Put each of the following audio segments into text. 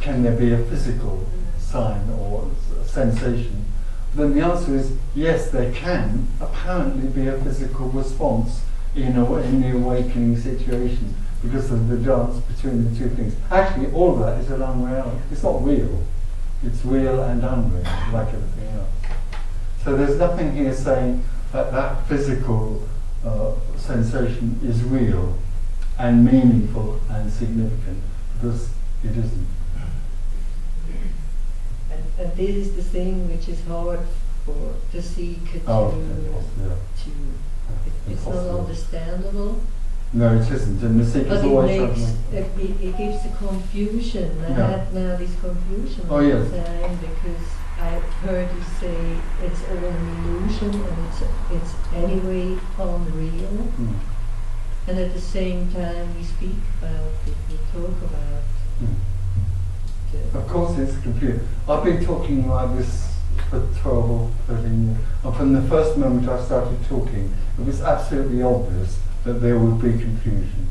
can there be a physical sign or a sensation? Then the answer is yes, there can apparently be a physical response in the awakening situation because of the dance between the two things. Actually, all of that is an unreality. It's not real. It's real and unreal, like everything else. So there's nothing here saying that that physical sensation is real and meaningful and significant, because it isn't. And this is the thing which is hard for the seeker it's not understandable. No, it isn't, and the seeker's always it gives a confusion. I had now this confusion all the time, because I've heard you say it's all an illusion and it's anyway unreal. And at the same time we speak about it, we talk about Of course it's confusing. I've been talking like this for 12 or 13 years. And from the first moment I started talking, it was absolutely obvious that there would be confusion.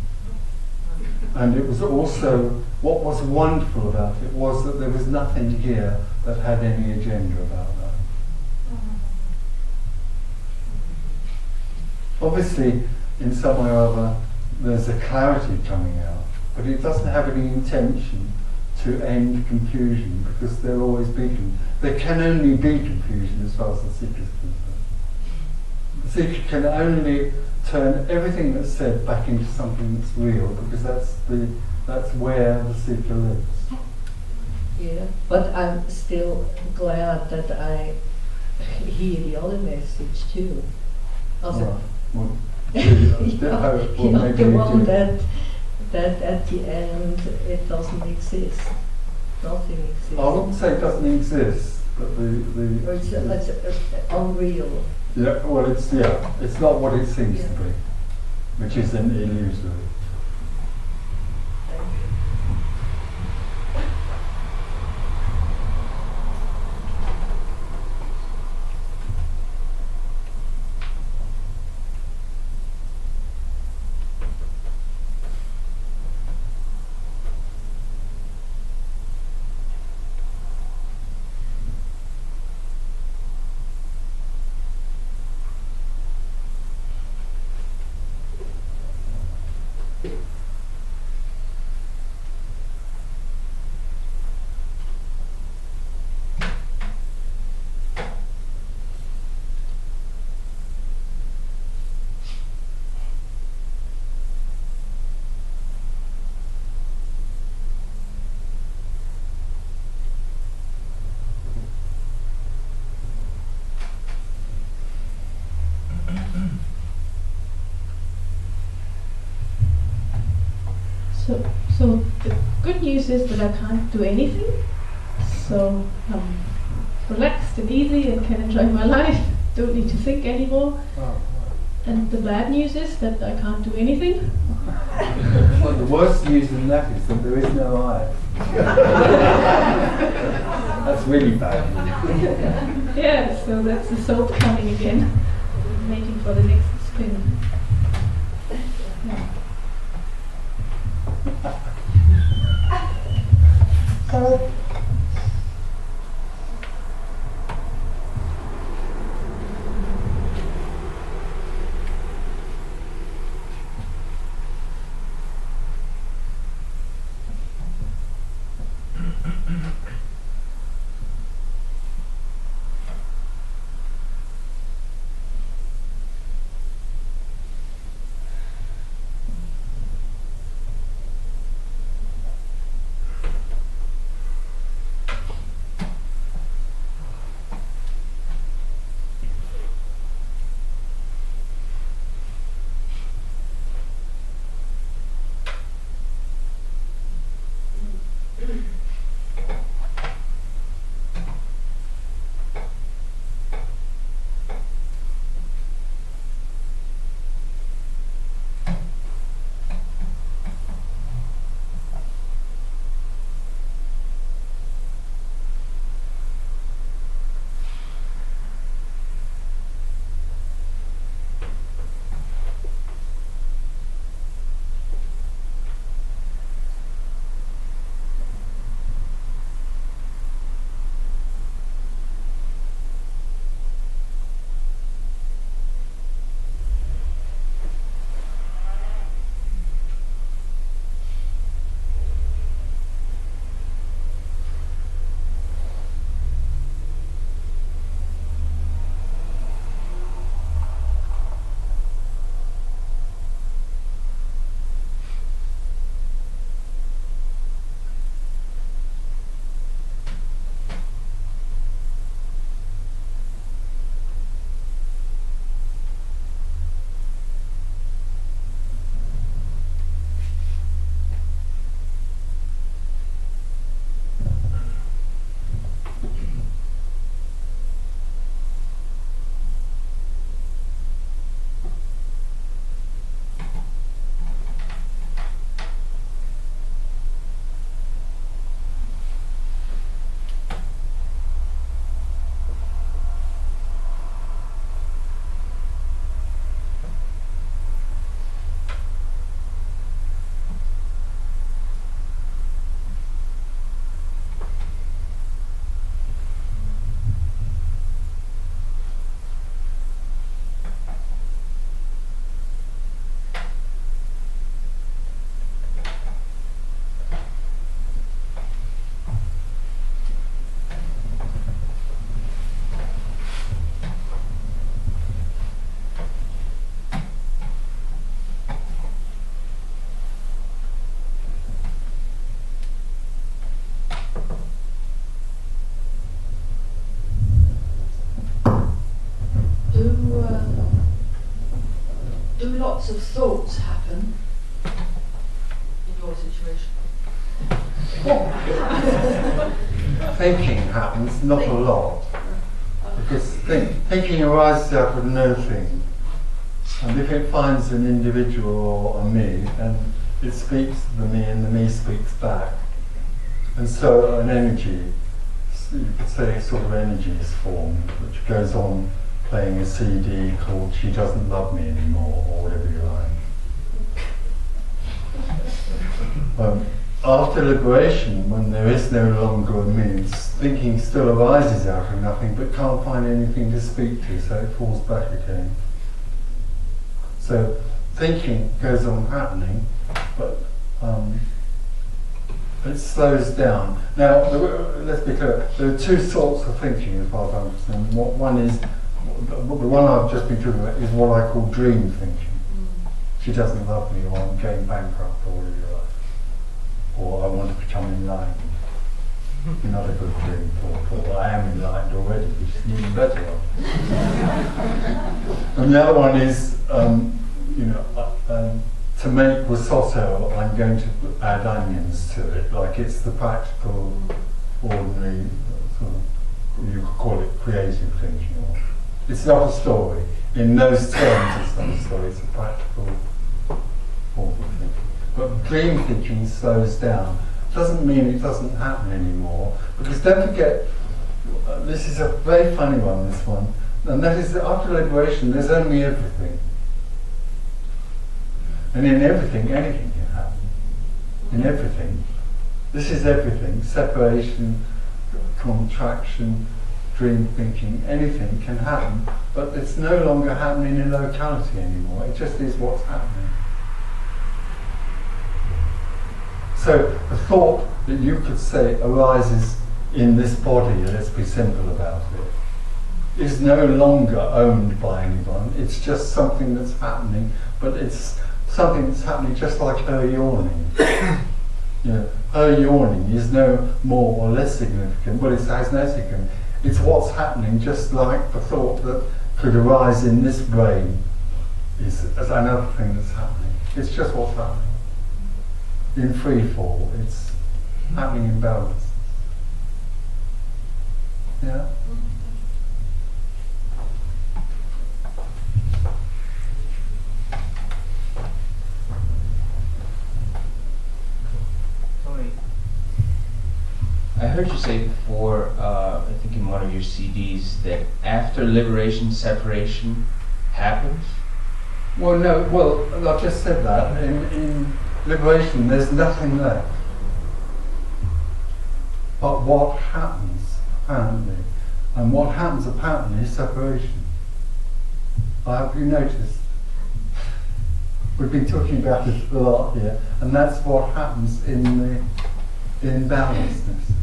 And it was also, what was wonderful about it was that there was nothing here that had any agenda about that. Obviously, in some way or other, there's a clarity coming out, but it doesn't have any intention to end confusion, because there'll always be confusion. There can only be confusion as far as the seeker is concerned. The seeker can only turn everything that's said back into something that's real, because that's where the seeker lives. Yeah, but I'm still glad that I hear the other message too. Also, the one that at the end it doesn't exist. Nothing exists. I wouldn't say it doesn't exist, but it's unreal. Yeah, well, it's not what it seems to be, which is an illusory. So the good news is that I can't do anything, so I'm relaxed and easy and can enjoy my life, don't need to think anymore. And the bad news is that I can't do anything. Well, the worst news than that is that there is no I. That's really bad. Yeah, so that's the soul coming again, waiting for the next spin. Yeah. thoughts happen in your situation? Thinking happens, not a lot. Because thinking arises out of no thing. And if it finds an individual or a me, then it speaks to the me and the me speaks back. And so an energy, you could say a sort of energy is formed, which goes on playing a CD called She Doesn't Love Me Anymore, or whatever you like. After liberation, when there is no longer a me, thinking still arises out of nothing, but can't find anything to speak to, so it falls back again. So thinking goes on happening, but it slows down. Now, let's be clear, there are two sorts of thinking as far as I understand. One is, the one I've just been talking about is what I call dream thinking. She doesn't love me, or I'm going bankrupt, or whatever you like. Or I want to become enlightened. Not a good dream thought, or I am enlightened already, which is even better. And the other one is, to make risotto, I'm going to add onions to it, like it's the practical, ordinary, sort of, you could call it creative thinking. It's not a story. In those terms, it's not a story, it's a practical form of thinking. But dream thinking slows down. Doesn't mean it doesn't happen anymore, because don't forget, this is a very funny one, this one, and that is that after liberation there's only everything. And in everything, anything can happen. In everything. This is everything. Separation, contraction, dream thinking, anything can happen, but it's no longer happening in locality anymore. It just is what's happening. So the thought that you could say arises in this body, let's be simple about it, is no longer owned by anyone. It's just something that's happening, but it's something that's happening just like her yawning. Her yawning is no more or less significant. Well, it has no significance. It's what's happening, just like the thought that could arise in this brain is another thing that's happening. It's just what's happening. In free fall, it's happening in balance. Yeah? Tony, I heard you say before, I think in one of your CDs, that after liberation, separation happens? Well, no, I've just said that. In liberation, there's nothing left. But what happens, apparently, and what happens apparently is separation. Have you noticed? We've been talking about this a lot here, and that's what happens in balancedness.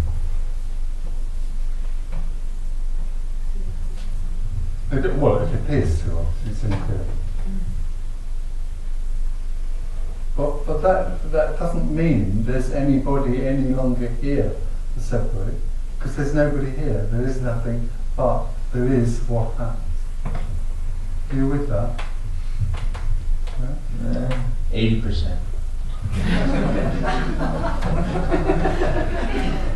It appears to us, it's unclear. But that doesn't mean there's anybody any longer here to separate, because there's nobody here. There is nothing, but there is what happens. Are you with that? Yeah? 80%.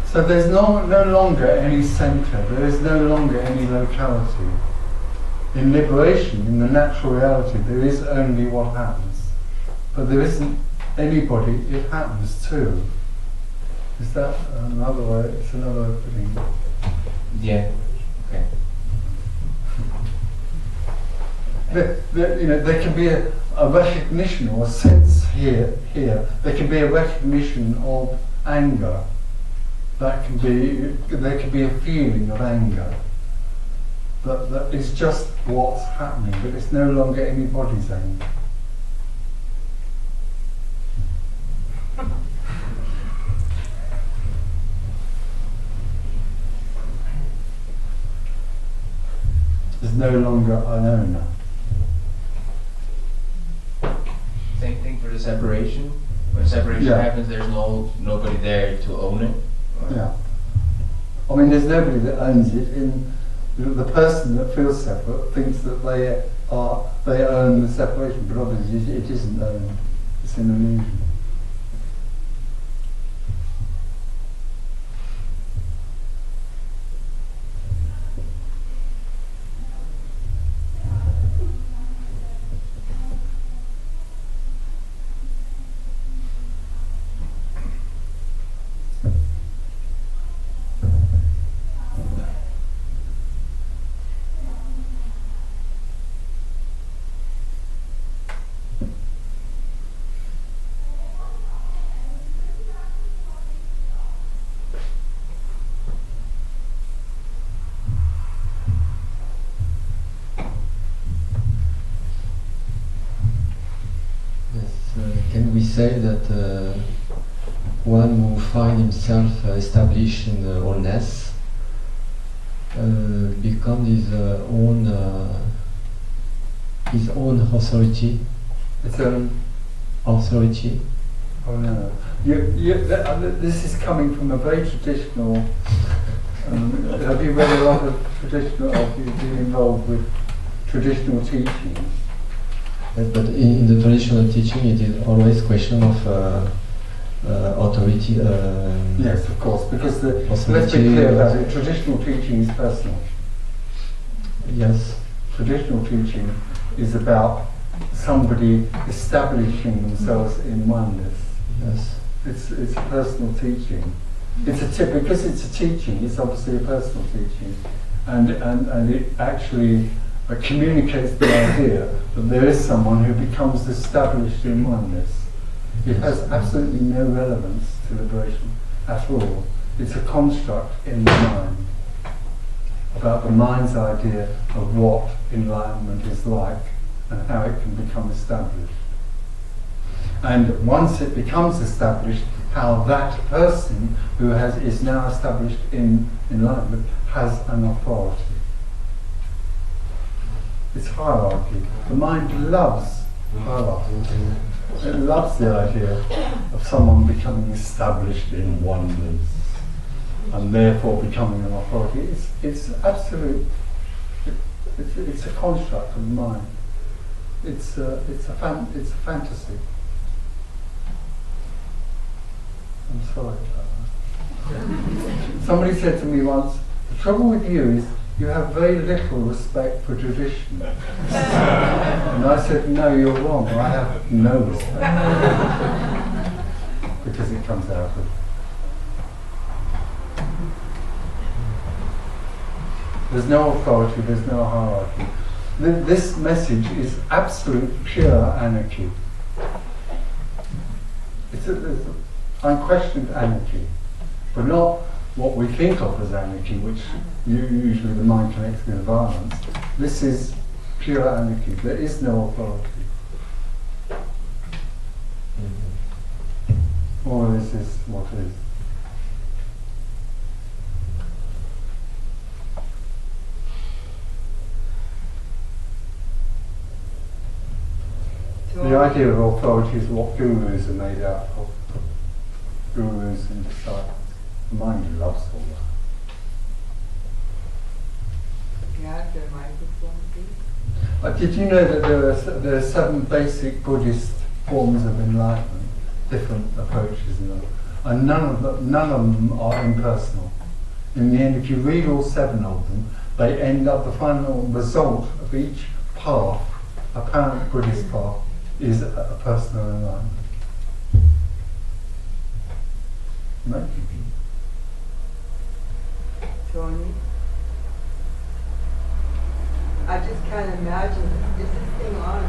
So there's no longer any centre. There is no longer any locality. In liberation, in the natural reality, there is only what happens. But there isn't anybody it happens to. Is that another way? It's another way of putting it. Yeah. Okay. There can be a recognition or a sense here. There can be a recognition of anger. There can be a feeling of anger. That is just what's happening, but it's no longer anybody's anger. There's no longer an owner. Same thing for the separation. When separation happens, there's nobody there to own it. Yeah. There's nobody that owns it. The person that feels separate thinks that they they own the separation, but obviously it isn't owned. It's an illusion. Can we say that one who finds himself established in the wholeness becomes his own authority? Its own authority? Oh no. This is coming from a very traditional. Have you read a lot of traditional? Have you been involved with traditional teachings? Yes, but in the traditional teaching, it is always a question of authority. Yes, of course, because let's be authority, clear about it. Traditional teaching is personal. Yes. Traditional teaching is about somebody establishing themselves in oneness. Yes. It's a personal teaching. Because it's a teaching. It's obviously a personal teaching, and it actually communicates the idea that there is someone who becomes established in oneness. It has absolutely no relevance to liberation at all. It's a construct in the mind about the mind's idea of what enlightenment is like and how it can become established. And once it becomes established, how that person who is now established in enlightenment has an authority. It's hierarchy. The mind loves hierarchy. It loves the idea of someone becoming established in oneness and therefore becoming an authority. It's absolute. It's a construct of the mind. It's a fantasy. I'm sorry about that. Somebody said to me once, the trouble with you is you have very little respect for tradition. And I said, no, you're wrong. I have no respect. Because it comes out of... There's no authority, there's no hierarchy. This message is absolute pure anarchy. It's unquestioned anarchy, but not what we think of as anarchy, which usually the mind connects with violence. This is pure anarchy. There is no authority. All this is what is. The idea of authority is what gurus are made out of. Gurus and disciples. The mind loves all that. Yeah, the microphone, please. Did you know that there are 7 basic Buddhist forms of enlightenment, different approaches, and none of them are impersonal. In the end, if you read all 7 of them, they end up, the final result of each path, apparent Buddhist path, is a personal enlightenment. No? Tony? I just can't imagine, is this thing on?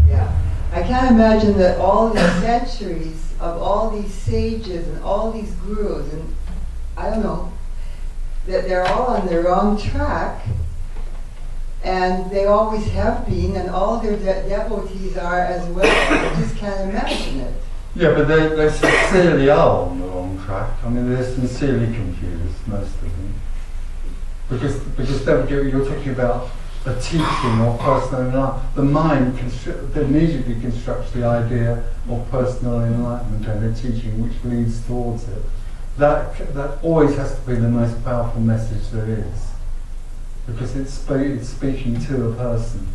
Yeah. I can't imagine that all these centuries of all these sages and all these gurus, and I don't know, that they're all on the wrong track, and they always have been, and all their devotees are as well. I just can't imagine it. Yeah, but they sincerely are on the wrong track. I mean, they're sincerely confused, most of them. Because you're talking about a teaching or personal enlightenment. The mind immediately constructs the idea of personal enlightenment and a teaching which leads towards it. That always has to be the most powerful message there is. because it's speaking to a person.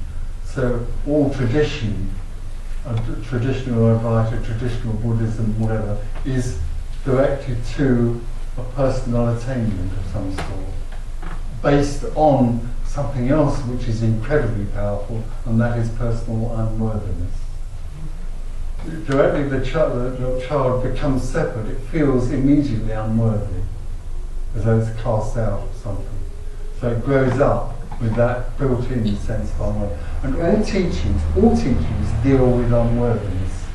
So all tradition, traditional Advaita, traditional Buddhism, whatever, is directed to a personal attainment of some sort, based on something else which is incredibly powerful, and that is personal unworthiness. Directly the child becomes separate, it feels immediately unworthy, as though it's cast out of something. So it grows up with that built-in sense of unworthiness. And all teachings deal with unworthiness.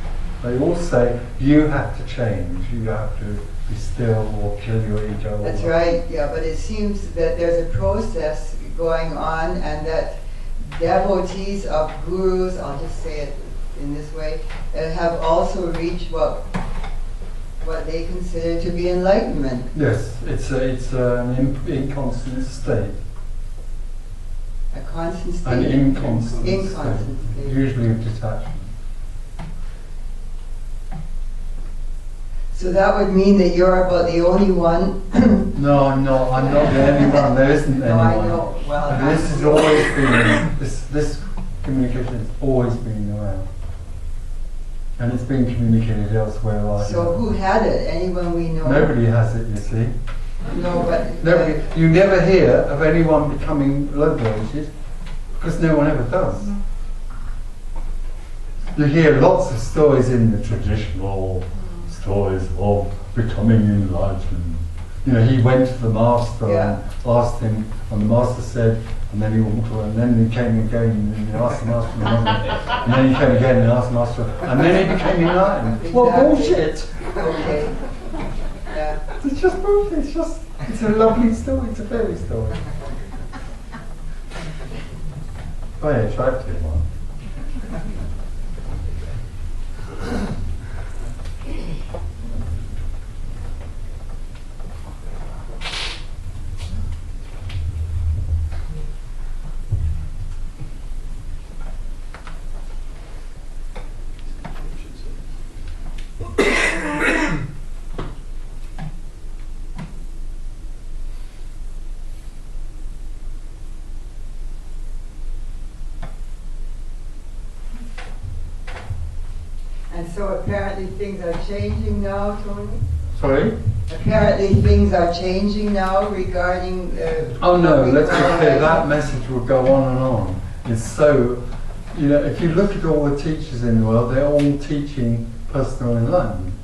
They all say, you have to change, you have to be still or kill your ego. That's right, yeah, but it seems that there's a process going on, and that devotees of gurus, I'll just say it in this way, have also reached what they consider to be enlightenment. Yes, it's an inconstant state. A constant state. An inconstant state. Usually of detachment. So that would mean that you're about the only one. No, I'm not. I'm not the only one. There isn't anyone. No, I know. Well, and this has always been this communication has always been around, and it's been communicated elsewhere. Like so who had it? Anyone we know? Nobody has it. You see. No, but nobody. You never hear of anyone becoming liberated because no one ever does. You hear lots of stories in the traditional stories of becoming enlightened. You know, he went to the master and asked him, and the master said, and then he walked away, and then he came again, and he asked the master, and then he came again and asked the master, and then he became enlightened. Exactly. Well, bullshit! Okay. Yeah. It's just bullshit, it's a lovely story, it's a fairy story. Very attractive one. And so apparently things are changing now, Tony? Sorry? Apparently things are changing now regarding... oh no, let's be clear, that message will go on and on. It's so, you know, if you look at all the teachers in the world, they're all teaching personal enlightenment.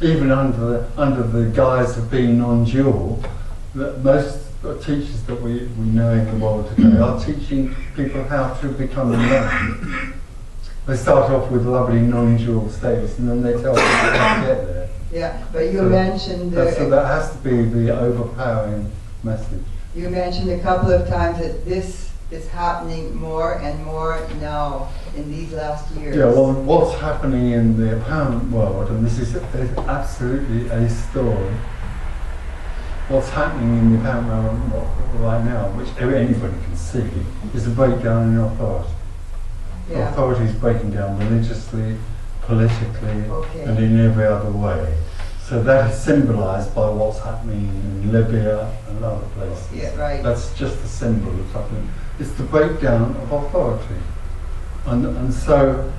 Even under the guise of being non-dual, most teachers that we know in the world today are teaching people how to become enlightened. They start off with lovely non-dual states, and then they tell people how to get there. Yeah, but you mentioned... so that has to be the overpowering message. You mentioned a couple of times that this is happening more and more now in these last years. Yeah, well, what's happening in the apparent world, and this is absolutely a story, what's happening in the apparent world right now, which anybody can see, is a breakdown in authority. Yeah. Authority is breaking down religiously, politically, and in every other way. So that is symbolised by what's happening in Libya and other places. Yeah, right. That's just a symbol of something. It's the breakdown of authority. And so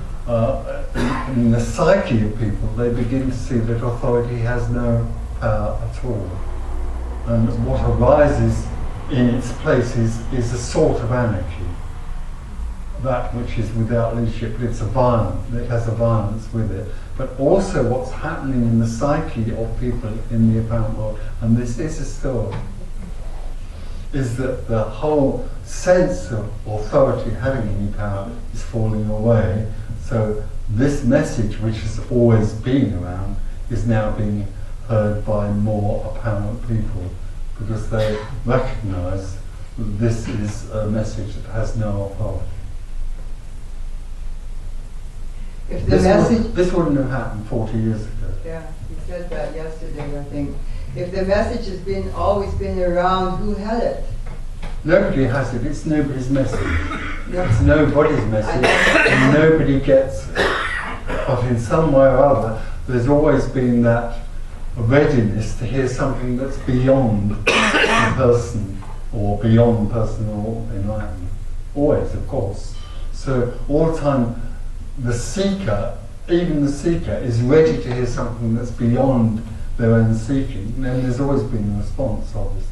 in the psyche of people, they begin to see that authority has no power at all. And what arises in its place is a sort of anarchy. That which is without leadership, but it has a violence with it. But also what's happening in the psyche of people in the apparent world, and this is a story, is that the whole sense of authority having any power is falling away. So this message, which has always been around, is now being heard by more apparent people, because they recognise that this is a message that has no authority. If the message... This wouldn't have happened 40 years ago. Yeah, you said that yesterday, I think. If the message has always been around, who had it? Nobody has it. It's nobody's message. It's nobody's message, and nobody gets it. But in some way or other, there's always been that readiness to hear something that's beyond the person or beyond personal enlightenment. Always, of course. So all the time, the seeker, even the seeker, is ready to hear something that's beyond their own seeking, and there's always been a response, obviously.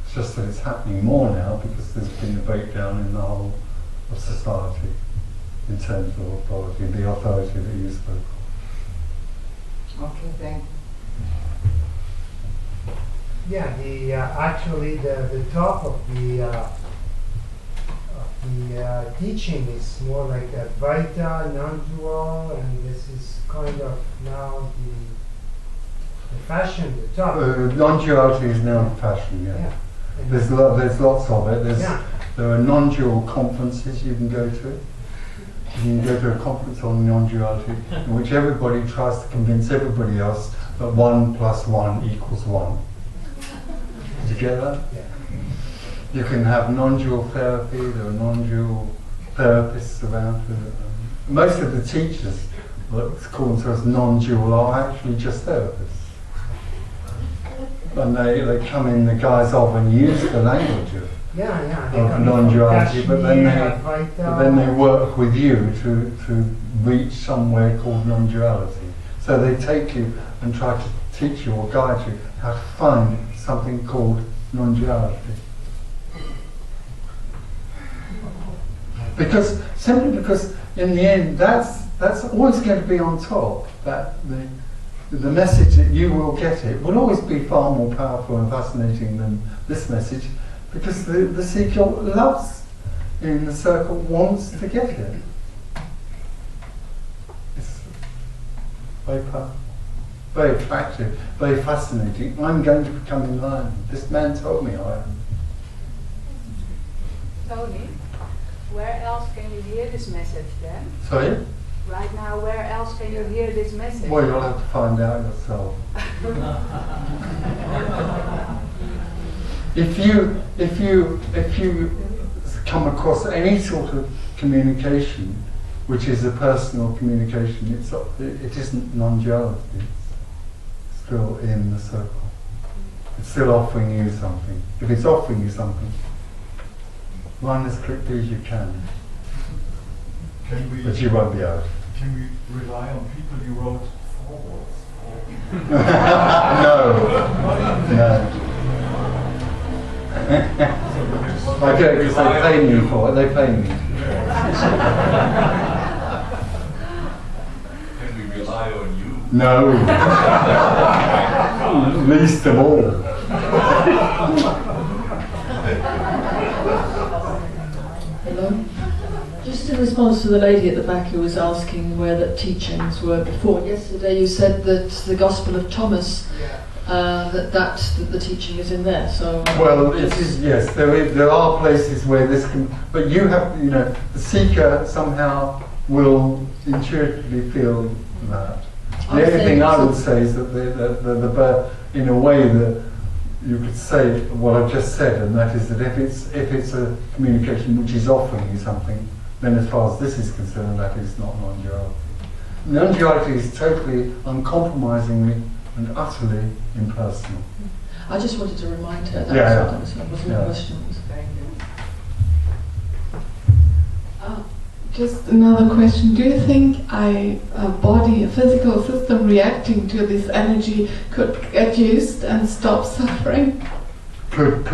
It's just that it's happening more now because there's been a breakdown in the whole of society in terms of authority, the authority that you spoke of. Okay, thank you. Yeah, actually the top of the teaching is more like Advaita, non-dual, and this is kind of now the fashion, the top. Non-duality is now the fashion, yeah. There's lots of it. There are non-dual conferences you can go to. You can go to a conference on non-duality in which everybody tries to convince everybody else that 1 + 1 = 1. Did you get that? Yeah. You can have non-dual therapy. There are non-dual therapists around. Most of the teachers, let's call themselves non-dual, are actually just therapists. And they come in the guise of and use the language of non-duality, but then they work with you to reach somewhere called non-duality. So they take you and try to teach you or guide you how to find something called non-duality. Simply because in the end that's always going to be on top. That the message that you will get it will always be far more powerful and fascinating than this message, because the seeker loves in the circle, wants to get it. It's very powerful, very attractive, very fascinating. I'm going to become enlightened. This man told me I am. Tony, where else can you hear this message then? Sorry? Right now, where else can you hear this message? Well, you'll have to find out yourself. If you come across any sort of communication, which is a personal communication, it isn't non-duality. It's still in the circle. It's still offering you something. If it's offering you something, run as quickly as you can. But you won't be able to. Can we rely on people you wrote forwards? No. I don't, because they pay me for it. They pay me. Can we rely on you? No. Least of all. Hello? Just in response to the lady at the back who was asking where the teachings were before, yesterday you said that the Gospel of Thomas, that the teaching is in there. So well, it is, yes. There are places where this can, but you have, the seeker somehow will intuitively feel that. The only thing I would say is that in a way that you could say what I've just said, and that is that if it's a communication which is offering you something, then as far as this is concerned, that is not non-duality. Non-duality is totally, uncompromisingly and utterly impersonal. I just wanted to remind her that wasn't a question. Thank you. Just another question. Do you think a body, a physical system reacting to this energy could get used and stop suffering? Could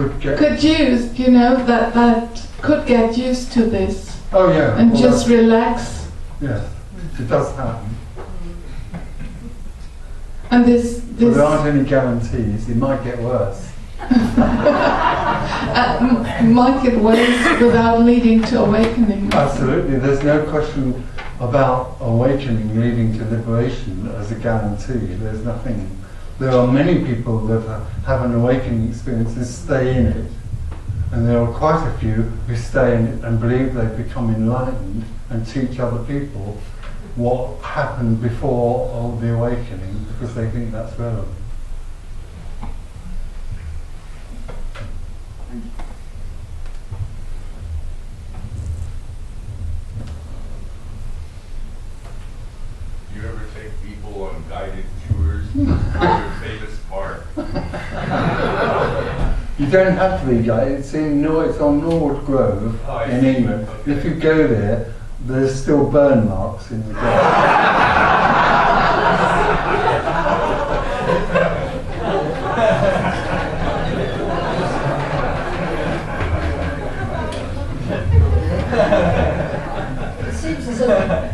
used, that could get used to this. Oh yeah. And just relax. Yes, it does happen. And this But there aren't any guarantees. It might get worse. might get worse without leading to awakening. Absolutely. There's no question about awakening leading to liberation as a guarantee. There's nothing. There are many people that have an awakening experience and stay in it. And there are quite a few who stay in it and believe they've become enlightened and teach other people what happened before the awakening because they think that's relevant. Do you ever take people on guided tours to your famous park? You don't have to be like it's on Norwood Grove in England. If you go there, there's still burn marks in the ground. It seems as though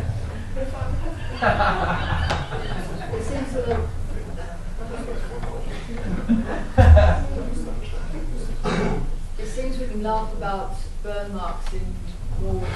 it seems we can laugh about burn marks in Norwood